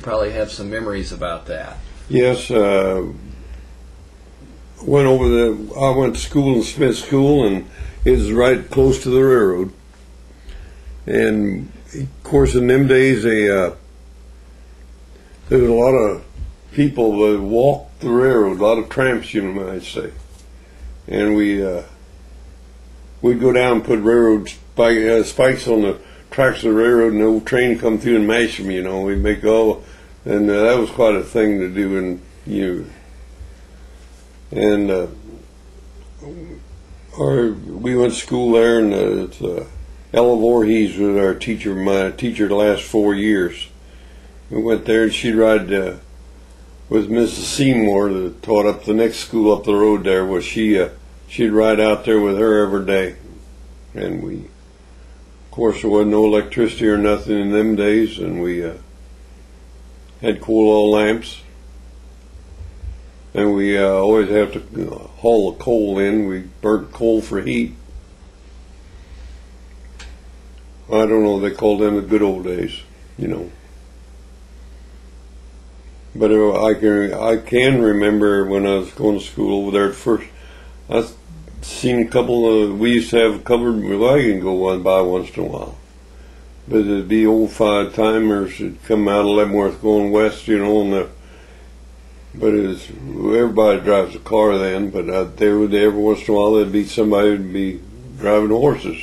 probably have some memories about that. Yes, I went to school in Smith School, and it was right close to the railroad. And of course, in them days, there was a lot of people that walked the railroad, a lot of tramps, you might say. And we'd go down and put railroad spikes on the tracks of the railroad, and the old train come through and mash them. We'd make all, and that was quite a thing to do. And we went to school there, and Ella Voorhees was our teacher, my teacher the last 4 years. We went there, and she'd ride with Mrs. Seymour, that taught up the next school up the road there, where she'd ride out there with her every day. And of course, there wasn't no electricity or nothing in them days, and we had coal oil lamps. And we always have to haul the coal in. We burnt coal for heat. I don't know, they called them the good old days, But I can remember when I was going to school over there at first, I seen a couple of, we used to have a covered wagon go on by once in a while. But it'd be old 5-timers that come out of Leavenworth going west, but everybody drives a car then, but every once in a while there'd be somebody who'd be driving horses.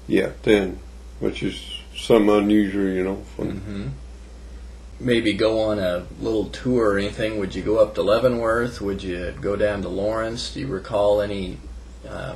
Yeah, then, which is something unusual, Mm-hmm. Maybe go on a little tour or anything. Would you go up to Leavenworth? Would you go down to Lawrence? Do you recall any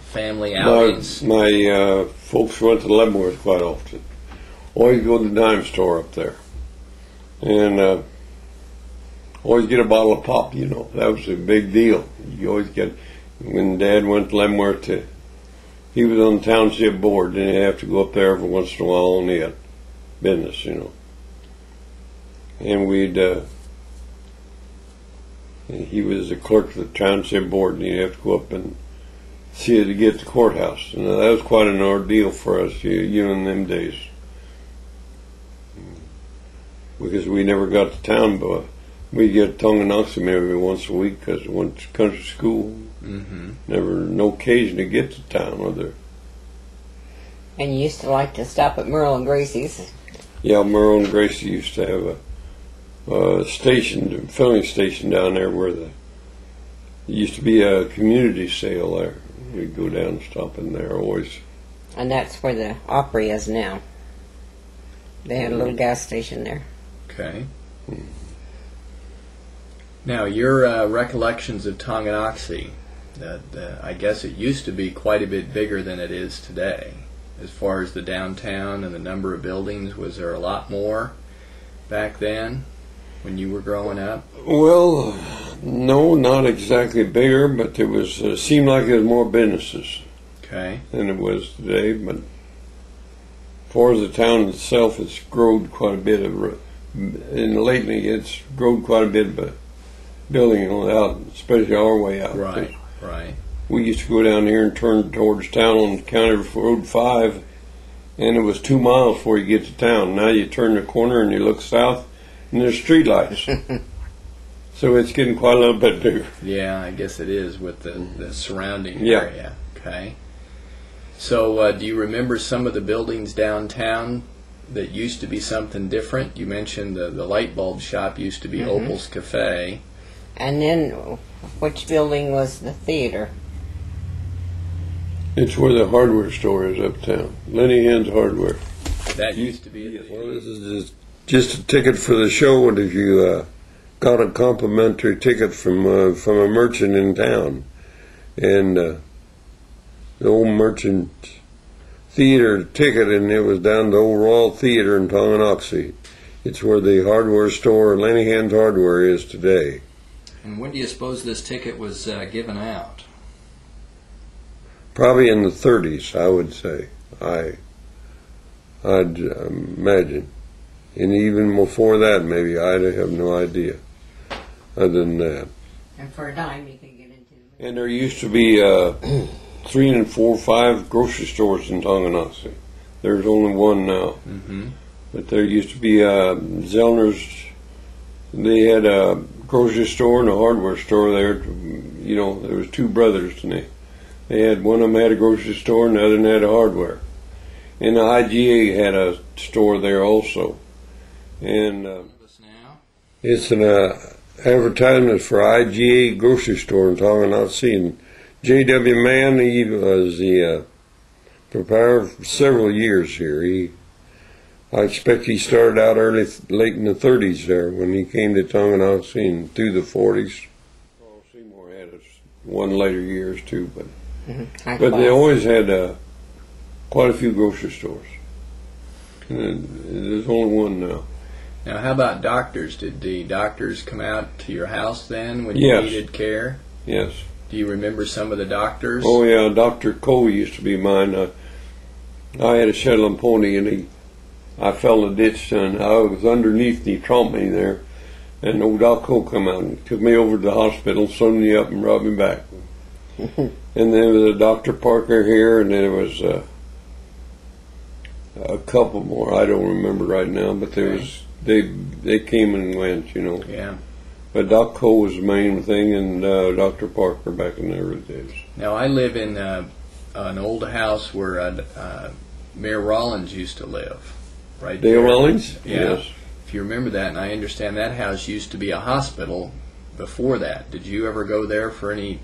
family outings? My folks went to Leavenworth quite often. Always go to the dime store up there. And always get a bottle of pop, That was a big deal. You always get, when Dad went to Leavenworth, he was on the township board, and he'd have to go up there every once in a while on the business, And he was the clerk of the township board, and he'd have to go up and see it to get to the courthouse. And that was quite an ordeal for us, in them days. Because we never got to town, but we'd get Tonganoxie every once a week because we went to country school. Mm-hmm. No occasion to get to town with her. And you used to like to stop at Merle and Gracie's. Yeah, Merle and Gracie used to have a filling station down there where there used to be a community sale there. We'd go down and stop in there always. And that's where the Opry is now. They had a little gas station there. Okay. Now, your recollections of Tonganoxie, I guess it used to be quite a bit bigger than it is today. As far as the downtown and the number of buildings, was there a lot more back then when you were growing up? Well, no, not exactly bigger, but there was seemed like there was more businesses than it was today. But as far as the town itself, it's grown quite a bit and lately it's grown quite a bit of building out, especially our way out. Right. We used to go down here and turn towards town on County Road 5, and it was 2 miles before you get to town. Now you turn the corner and you look south, and there's street lights. So it's getting quite a little bit bigger. Yeah, I guess it is with the surrounding area. Okay. So do you remember some of the buildings downtown that used to be something different? You mentioned the light bulb shop used to be Opal's Cafe. And then, which building was the theater? It's where the hardware store is uptown. Lenny Henn's Hardware. That used to be Well, this is just a ticket for the show, and if you got a complimentary ticket from a merchant in town, and the old merchant theater ticket, and it was down the old Royal Theater in Tonganoxie. It's where the hardware store, Lenny Henn's Hardware, is today. And when do you suppose this ticket was given out? Probably in the 30s, I would say. I'd imagine. And even before that, maybe. I have no idea. Other than that. And for a dime, you can get into it. And there used to be 3 and 4, 5 grocery stores in Tonganoxie. There's only one now. Mm-hmm. But there used to be Zellner's They had a grocery store and a hardware store there. You know, there was two brothers, and they had, one of them had a grocery store and the other one had a hardware. And the IGA had a store there also. And it's an advertisement for IGA grocery store in Tonganoxie. And J.W. Mann, he was the proprietor for several years here. I expect he started out late in the 30s there when he came to Tonganoxie and through the 40s. Paul Seymour had one later years too, but they always had quite a few grocery stores. And there's only one now. Now, how about doctors? Did the doctors come out to your house then when you needed care? Yes. Do you remember some of the doctors? Oh yeah, Dr. Cole used to be mine. I had a Shetland pony, and I fell in the ditch, and I was underneath, and he trumped me there. And old Doc Cole come out and took me over to the hospital, sewed me up, and brought me back. And then there was a Dr. Parker here, and then there was a couple more. I don't remember right now, but there was they came and went, you know. Yeah. But Doc Cole was the main thing, and Dr. Parker back in the early days. Now, I live in an old house where Mayor Rollins used to live. Right Dale there. Rollins? Yeah. Yes. If you remember that, and I understand that house used to be a hospital before that. Did you ever go there for any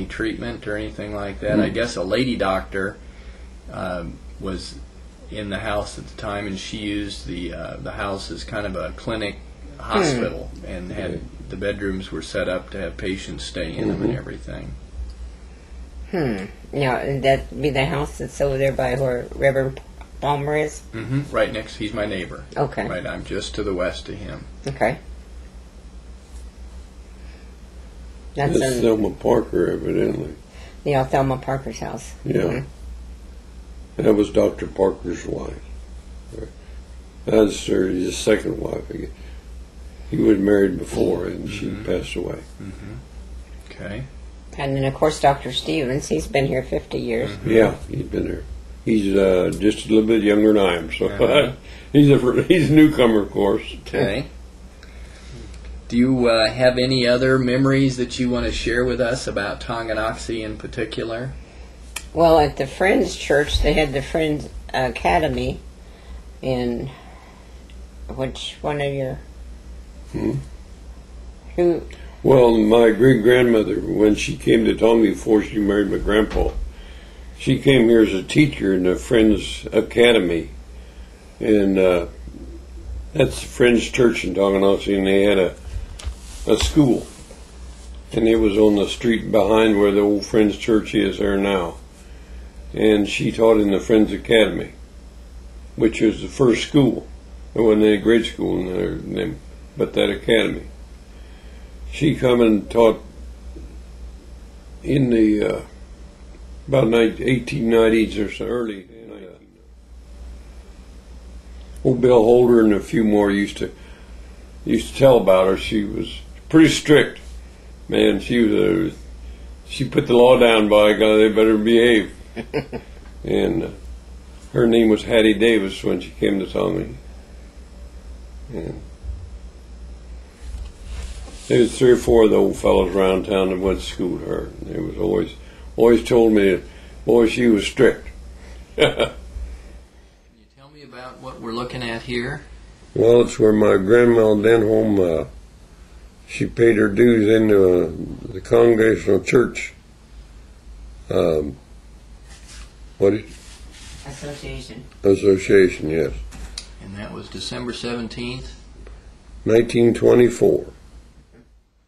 treatment or anything like that? I guess a lady doctor was in the house at the time, and she used the house as kind of a clinic hospital, and had the bedrooms were set up to have patients stay in them and everything. Now, would that be the house that's over there by where Reverend Palmer is? Right next. He's my neighbor. Okay. Right, I'm just to the west of him. Okay. That's Thelma Parker, evidently. Yeah, Thelma Parker's house. Yeah. That was Dr. Parker's wife. That's his second wife. He was married before, and she passed away. Okay. And then, of course, Dr. Stevens. He's been here 50 years. Yeah, he's been there. He's just a little bit younger than I am, so he's a newcomer, of course. Okay. Do you have any other memories that you want to share with us about Tonganoxie in particular? Well, at the Friends Church, they had the Friends Academy. In which one of your who? Well, my great grandmother, when she came to Tonga before she married my grandpa, she came here as a teacher in the Friends Academy, and that's the Friends Church in Tonganoxie, and they had a school, and it was on the street behind where the old Friends Church is there now, and she taught in the Friends Academy, which was the first school. There wasn't any grade school in there, but that academy. She come and taught in the about 1890s or so, early. Old Bill Holder and a few more used to tell about her. She was pretty strict, man. She put the law down. By God, they better behave. And her name was Hattie Davis when she came to Tonga. And there was 3 or 4 of the old fellows around town that went to school with her. And they was always told me that, boy, she was strict. Can you tell me about what we're looking at here? Well, it's where my grandma Denholm, she paid her dues into the Congregational Church. Association, yes. And that was December 17th? 1924.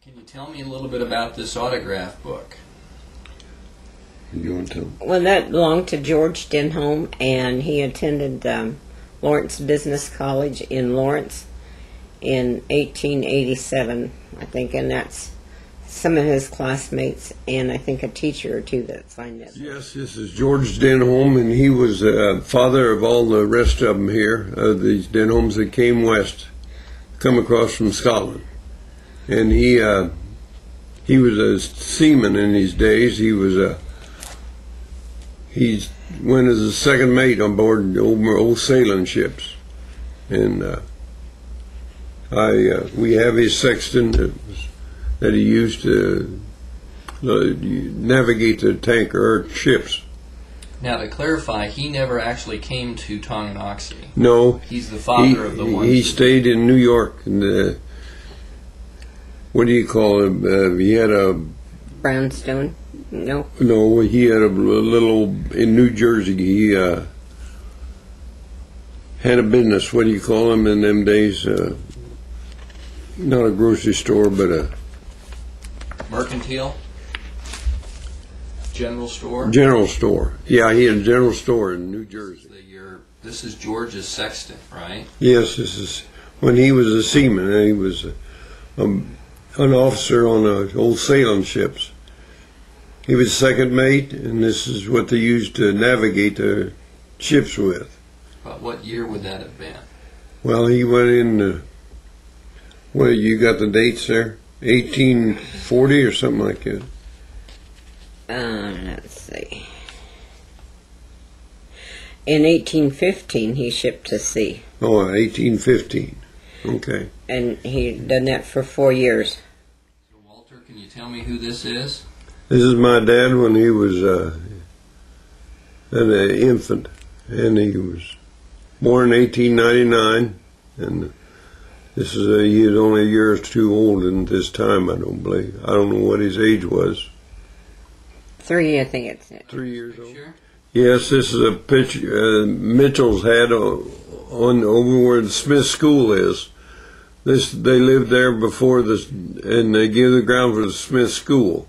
Can you tell me a little bit about this autograph book? You want to? Well, that belonged to George Denholm, and he attended Lawrence Business College in Lawrence in 1887, I think, and that's some of his classmates and I think a teacher or two that signed it. Yes, this is George Denholm, and he was father of all the rest of them here, these Denholms that came west, come across from Scotland. And he was a seaman in his days. He went as a second mate on board old sailing ships, and We have his sextant that he used to navigate the tanker or ships. Now, to clarify, he never actually came to Tonganoxie. No, He's the father of the ones. He stayed in New York, and what do you call him? He had a Brownstone? No. No, he had a little in New Jersey. He had a business. What do you call them in them days? Not a grocery store, but a Mercantile? General store? general store. Yeah, he had a general store in New Jersey. This is George's sextant, right? Yes, this is when he was a seaman. And he was an officer on old sailing ships. He was second mate, and this is what they used to navigate the ships with. But what year would that have been? Well, he went in. Well, you got the dates there? 1840 or something like that. Let's see. In 1815, he shipped to sea. Oh, 1815. Okay. And he done that for 4 years. So, Walter, can you tell me who this is? This is my dad when he was an infant, and he was born in 1899, and this is he was only a year or two old in this time. I don't believe. I don't know what his age was. 3, I think it's it. 3 years old. Sure. Yes, this is a picture Mitchell's had on over where the Smith School is. They lived there before this, and they gave the ground for the Smith School,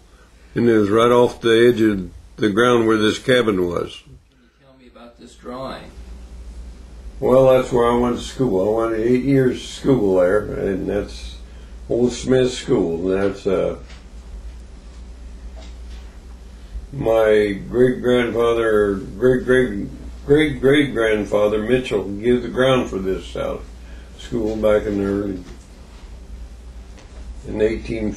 and it was right off the edge of the ground where this cabin was. Can you tell me about this drawing? Well, that's where I went to school. I went 8 years to school there, and that's Old Smith School. And that's my great-grandfather, great-great-grandfather Mitchell gave the ground for this school back in the early, in 18,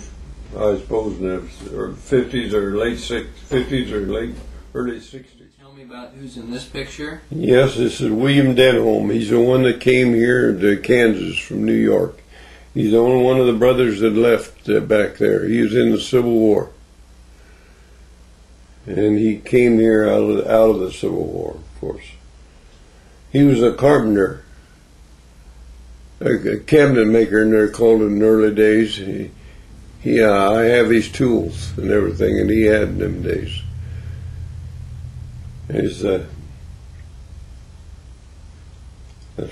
I suppose, or 50s or late 50s or late early 60s. Tell me about who's in this picture. Yes, this is William Denholm. He's the one that came here to Kansas from New York. He's the only one of the brothers that left back there. He was in the Civil War. And he came here out of the Civil War, of course. He was a carpenter, a cabinet maker, and they're called in the early days. I have his tools and everything, and he had in them days. That's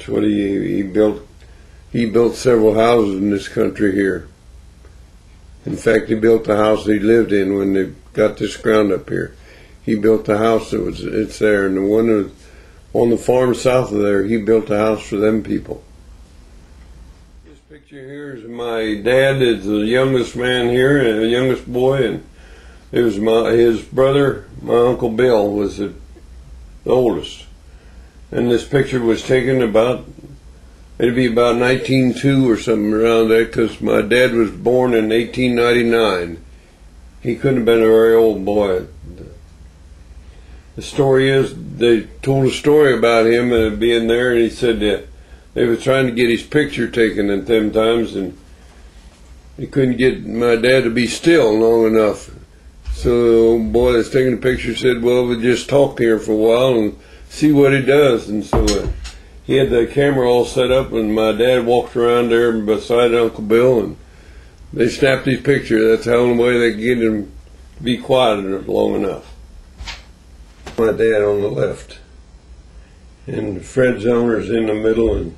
what he built. He built several houses in this country here. In fact, he built the house he lived in when they got this ground up here. He built the house it's there, and the one on the farm south of there, he built a house for them people. This picture here is my dad. Is the youngest man here, and the youngest boy, and it was his brother. My Uncle Bill was the oldest, and this picture was taken it'd be about 1902 or something around there, because my dad was born in 1899. He couldn't have been a very old boy. The story is, they told a story about him being there, and he said that they were trying to get his picture taken at them times, and he couldn't get my dad to be still long enough. So the old boy that's taking the picture said, well, we'll just talk here for a while and see what he does. And so he had the camera all set up, and my dad walked around there beside Uncle Bill, and they snapped his picture. That's the only way they could get him to be quiet long enough. My dad on the left, and Fred Zoner's in the middle, and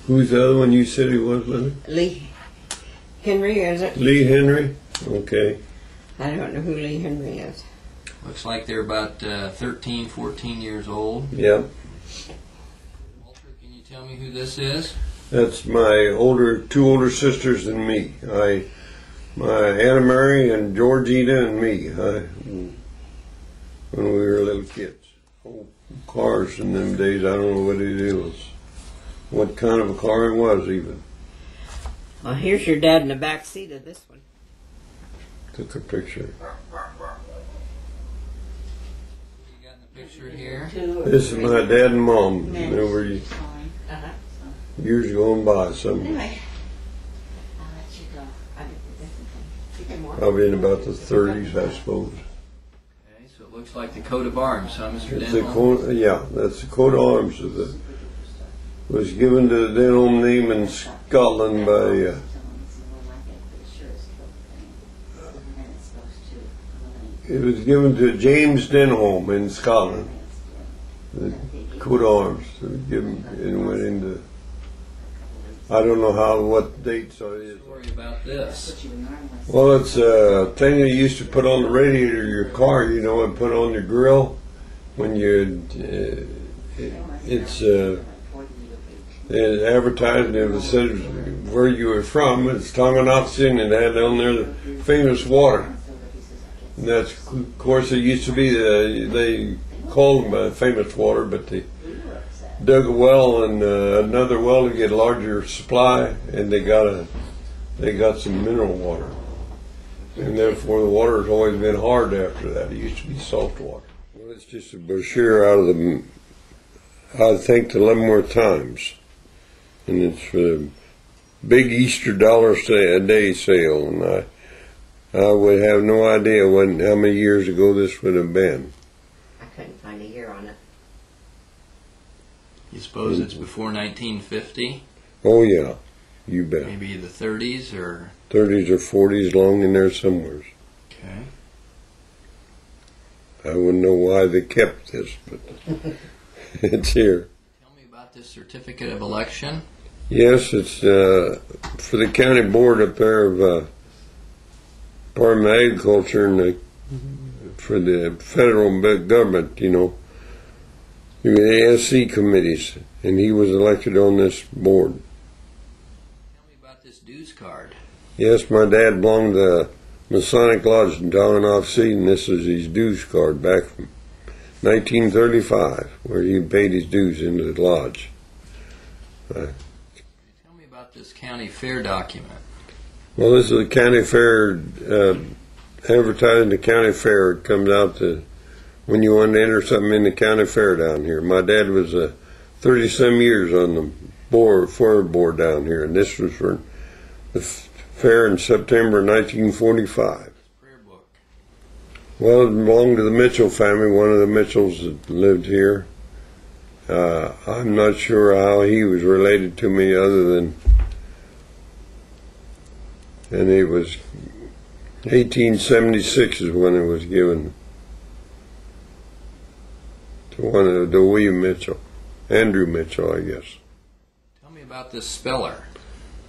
who's the other one you said he was, Linda? Lee Henry, is it? Lee Henry? Okay. I don't know who Lee Henry is. Looks like they're about 13, 14 years old. Yep. Walter, can you tell me who this is? That's my two older sisters and me. My Anna Mary and Georgina and me. When we were little kids. Old cars in them days, I don't know what it was. What kind of a car it was even. Well, here's your dad in the back seat of this one. Took a picture. You got in the picture here? This is my dad and mom. They were years going by. probably in about the 30s, I suppose. Okay, so it looks like the coat of arms, huh, Mr. It's the Denholm? yeah, that's the coat of arms of the. Was given to the Denholm name in Scotland by. It was given to James Denholm in Scotland. The coat of arms. Given, it went into. I don't know what dates it is. Story about this. Well, it's a thing you used to put on the radiator of your car, you know, and put on your grill when you. It's advertised, and it said where you were from. It's Tonganoxie, and it had on there the famous water. And that's, of course, it used to be they called them famous water, but they dug a well and another well to get a larger supply, and they got some mineral water, and therefore the water has always been hard after that. It used to be salt water. Well, it's just a brochure out of the, I think, the Leavenworth Times, and it's for the big Easter dollar a day sale, and I would have no idea how many years ago this would have been. I couldn't find a year on it. You suppose it's before 1950? Oh yeah, you bet. Maybe the 30s or 30s or 40s, long in there somewhere. okay. I wouldn't know why they kept this, but it's here. Tell me about this certificate of election. Yes, it's for the county board up there of Department of Agriculture and for the federal government, you know. The SC committees, and he was elected on this board. Tell me about this dues card. Yes, my dad belonged to the Masonic Lodge in Tonganoxie, and this is his dues card back from 1935, where he paid his dues into the lodge. Tell me about this county fair document. Well, this is a county fair, advertising the county fair. It comes out to when you want to enter something in the county fair down here. My dad was 30-some years on the fair board down here, and this was for the fair in September 1945. Prayer book. Well, it belonged to the Mitchell family, one of the Mitchells that lived here. I'm not sure how he was related to me other than, and it was 1876 is when it was given to one of the William Mitchell, Andrew Mitchell, I guess. Tell me about this speller.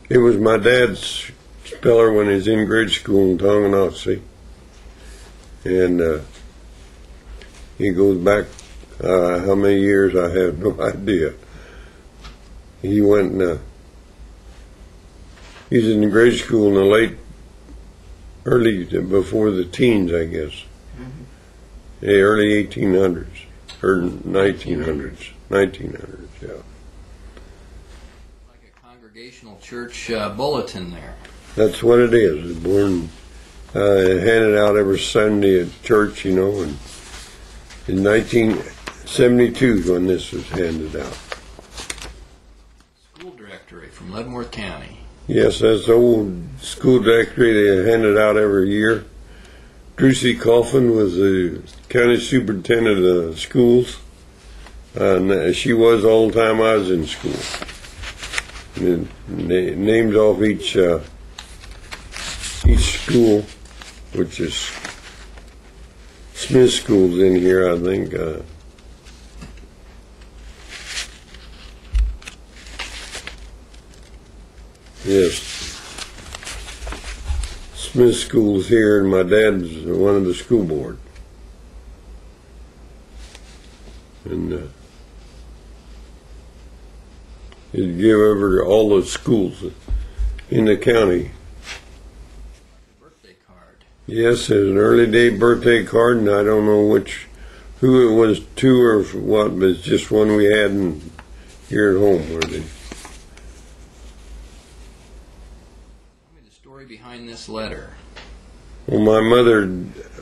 It was my dad's speller when he was in grade school in Tonganoxie, and he goes back how many years I have no idea. He went he was in grade school in the early before the teens, I guess. Mm-hmm. The early 1800s. Or 1900s, yeah. Like a congregational church bulletin there. That's what it is. It's born, handed out every Sunday at church, you know, and in 1972 is when this was handed out. School directory from Leavenworth County. Yes, that's the old school directory they handed out every year. Drusy Coffin was the county superintendent of schools, and she was all the time I was in school. And named off each school, which is Smith School's in here, I think. Yes. Smith School's here, and my dad's one of the school board. And he'd give over all the schools in the county. Birthday card. Yes, there's an early day birthday card, and I don't know who it was to or what, but it's just one we had here at home. Where they. Tell me the story behind this letter. Well, my mother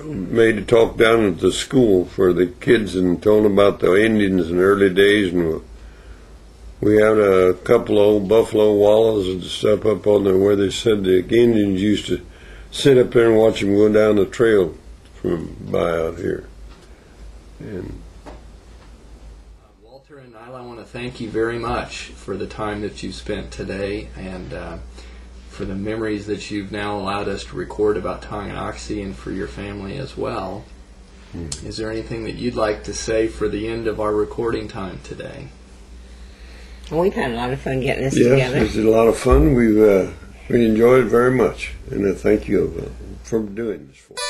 made a talk down at the school for the kids and told them about the Indians in the early days, and we had a couple of old buffalo wallows and stuff up on there where they said the Indians used to sit up there and watch them go down the trail from by out here. And Walter and Nyla, I want to thank you very much for the time that you spent today and for the memories that you've now allowed us to record about Tonganoxie and for your family as well. Is there anything that you'd like to say for the end of our recording time today? We've had a lot of fun getting this yes, together. it's a lot of fun. We enjoyed it very much, and I thank you for doing this for us.